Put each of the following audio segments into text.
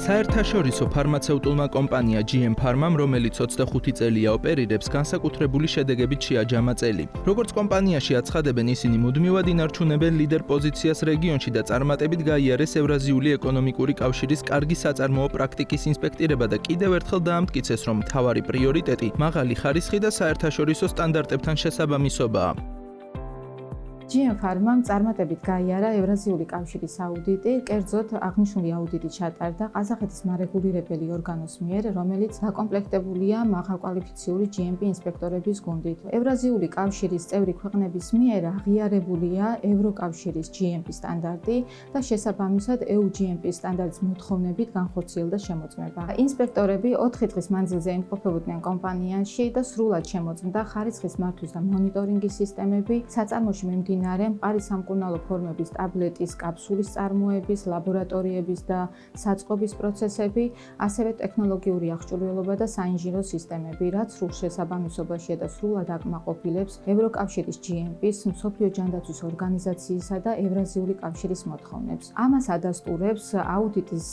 საერთაშორისო ფარმაცევტულმა კომპანია GM Pharma-მ, რომელიც 25 წელია ოპერირებს, განსაკუთრებული შედეგებით შეაჯამა წელი. Როგორც კომპანიაში აცხადებენ, ისინი მუდმივად ინარჩუნებენ ლიდერ პოზიციას რეგიონში და წარმატებით გაიარეს ევრაზიული ეკონომიკური კავშირის კარგი საწარმოო პრაქტიკის ინსპექტირება და კიდევ ერთხელ დაამტკიცეს, რომ მთავარი პრიორიტეტი მაღალი ხარისხი და საერთაშორისო სტანდარტებთან შესაბამისობაა. GM Pharma-მ წარმატებით გაიარა ევრაზიული კავშირის აუდიტი, კერძოდ აღნიშნული აუდიტი ჩატარდა ყაზახეთის მარეგულირებელი ორგანოს მიერ, რომელიც დაკომპლექტებულია მაღალკვალიფიციური GMP ინსპექტორების გუნდით. ევრაზიული კავშირის წევრი ქვეყნების მიერ აღიარებულია ევროკავშირის GMP სტანდარტი და შესაბამისად EU GMP სტანდარტის მოთხოვნებით განხორციელდა შემოწმება. ინსპექტორები 4 დღის მანძილზე იმყოფებოდნენ კომპანიაში და სრულად შემოწმდა ხარისხის მართვის და მონიტორინგის სისტემები, საწარმოში მყარი სამკურნალო ფორმების ტაბლეტის კაფსულის წარმოების, ლაბორატორიების და საწყობის პროცესები, ასევე ტექნოლოგიური აღჭურვილობა და საინჟინრო სისტემები, რაც სრულ შესაბამისობაშია და სრულად აკმაყოფილებს ევროკავშირის GMP-ს, მსოფლიო ჯანდაცვის ორგანიზაციისა და ევრაზიული კავშირის მოთხოვნებს. ამას ადასტურებს აუდიტის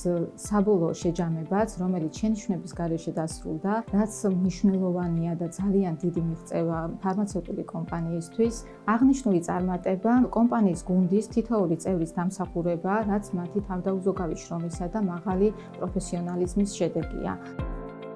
საბოლოო შეჯამებაც, რომელიც შენიშვნების გარეშე დასრულდა, რაც მნიშვნელოვანია და ძალიან დიდი მიღწევა ფარმაცევტული კომპანიისთვის. აღნიშნული წარმატება კომპანიის გუნდის თითოეული წევრის დამსახურება, რაც მათი თავდაუზოგავი შრომისა და მაღალი პროფესიონალიზმის შედეგია.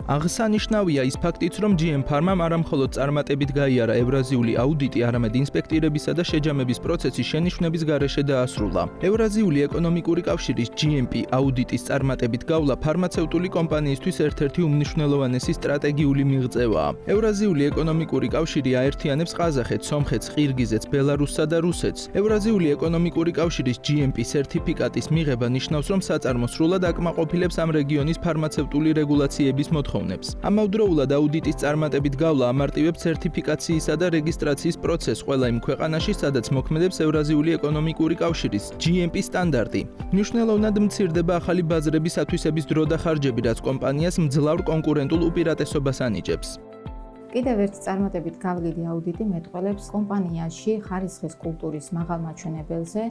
აღსანიშნავია ის ფაქტიც, რომ GM Pharma-მ არა მხოლოდ წარმატებით გაიარა ევრაზიული აუდიტი, არამედ ინსპექტირებისა და შეჯამების პროცესი შენიშვნების გარეშე დაასრულა. ევრაზიული ეკონომიკური კავშირის GMP აუდიტის წარმატებით გავლა ფარმაცევტული კომპანიისთვის ერთ-ერთი უმნიშვნელოვანესი სტრატეგიული მიღწევაა. ევრაზიული ეკონომიკური კავშირი აერთიანებს ყაზახეთს, სომხეთს, ყირგიზეთს, ბელარუსსა და რუსეთს. ევრაზიული ეკონომიკური კავშირის GMP სერტიფიკატის მიღება ნიშნავს, რომ საწარმო სრულად აკმაყოფილებს ამ რეგიონის ფარმაცევტული რეგულაციების მოთხოვნებს. ამავდროულად აუდიტის წარმატებით გავლა ამარტივებს სერტიფიკაციისა და რეგისტრაციის პროცესს ყველა იმ ქვეყანაში, სადაც მოქმედებს ევრაზიული ეკონომიკური კავშირის GMP სტანდარტი. მნიშვნელოვნად მცირდება ახალი ბაზრების ათვისების დრო და ხარჯები, რაც კომპანიას მძლავრ კონკურენტულ უპირატესობას ანიჭებს. კიდევ ერთი წარმატებით გავლილი აუდიტი მეტყველებს კომპანიაში ხარისხის კულტურის მაღალ მაჩვენებელზე,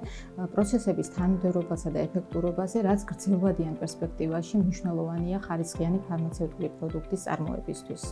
პროცესების თანმიმდევრობასა და ეფექტურობაზე, რაც გრძელვადიან პერსპექტივაში მნიშვნელოვანია ხარისხიანი ფარმაცევტული პროდუქტის წარმოებისთვის.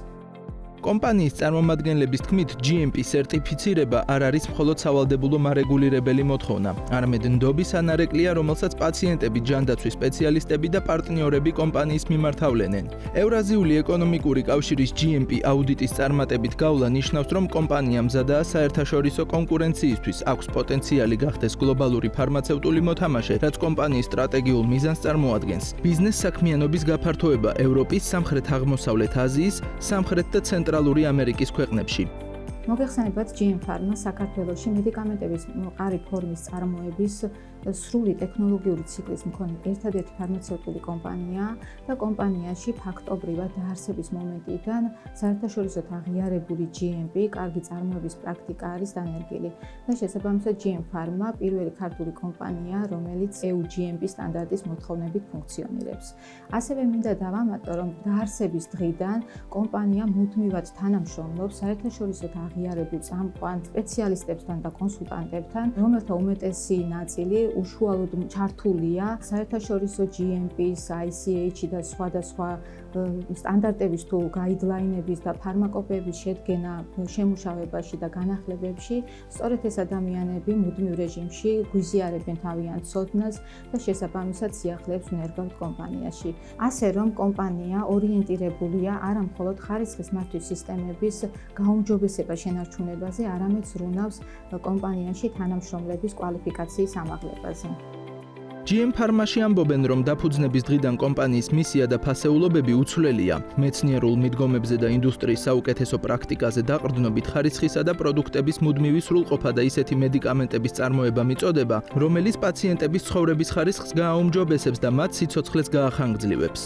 კომპანიის წარმომადგენლების თქმით, GMP სერტიფიცირება არ არის მხოლოდ სავალდებულო მარეგულირებელი მოთხოვნა, არამედ ნდობის ანარეკლია, რომელსაც პაციენტები, ჯანდაცვის სპეციალისტები და პარტნიორები კომპანიის მიმართავლენენ. ევრაზიული ეკონომიკური კავშირის GMP აუდიტის წარმატებით გავლა ნიშნავს, რომ კომპანია მზადაა საერთაშორისო კონკურენციისთვის, აქვს პოტენციალი გახდეს გლობალური ფარმაცევტული მოთამაშე, რაც კომპანიის სტრატეგიულ მიზანს წარმოადგენს. ბიზნეს საქმიანობის გაფართოება ევროპის, სამხრეთ-აღმოსავლეთ აზიის, სამხრეთ და ცენტრალური ამერიკის ქვეყნებში. მოგეხსენებათ, GM Pharma საქართველოში მედიკამენტების მყარი ფორმის წარმოების სრული ტექნოლოგიური ციკლის მქონე ერთადერთი ფარმაცევტული კომპანიაა და კომპანიაში ფაქტობრივად დაარსების მომენტიდან საერთაშორისოდ აღიარებული GMP კარგი წარმოების პრაქტიკა არის დანერგილი და შესაბამისად GM Pharma პირველი ქართული კომპანია, რომელიც EU GMP სტანდარტის მოთხოვნებით ფუნქციონირებს. ასევე მინდა დავამატო, რომ დაარსების დღიდან კომპანია მუდმივად თანამშრომლობს საერთაშორისოდ აღიარებულ წამყვან სპეციალისტებთან და კონსულტანტებთან, რომელთა უმეტესი ნაწილი უშუალოდ ჩართულია საერთაშორისო GMP-ის, ICH და სხვადასხვა სტანდარტების თუ გაიდლაინების და ფარმაკოპეების შედგენა შემუშავებაში და განახლებებში. სწორედ ეს ადამიანები მუდმივ რეჟიმში გვიზიარებენ თავიანთ ცოდნას და შესაბამისად სიახლეებს უნერგავთ კომპანიაში. ასე რომ კომპანია ორიენტირებულია არა მხოლოდ ხარისხის მართვის სისტემების გაუმჯობესება შენარჩუნებაზე, არამედ ზრუნავს კომპანიაში თანამშრომლების კვალიფიკაციის ამაღლებაზე. GM Pharma-ში ამბობენ, რომ დაფუძნების დღიდან კომპანიის მისია და ფასეულობები უცვლელია. მეცნიერულ მიდგომებზე და ინდუსტრიის საუკეთესო პრაქტიკაზე დაყრდნობით ხარისხისა და პროდუქტების მუდმივი სრულყოფა და ისეთი მედიკამენტების წარმოება მიწოდება, რომელიც პაციენტების ცხოვრების ხარისხს გააუმჯობესებს და მათ სიცოცხლეს გაახანგრძლივებს.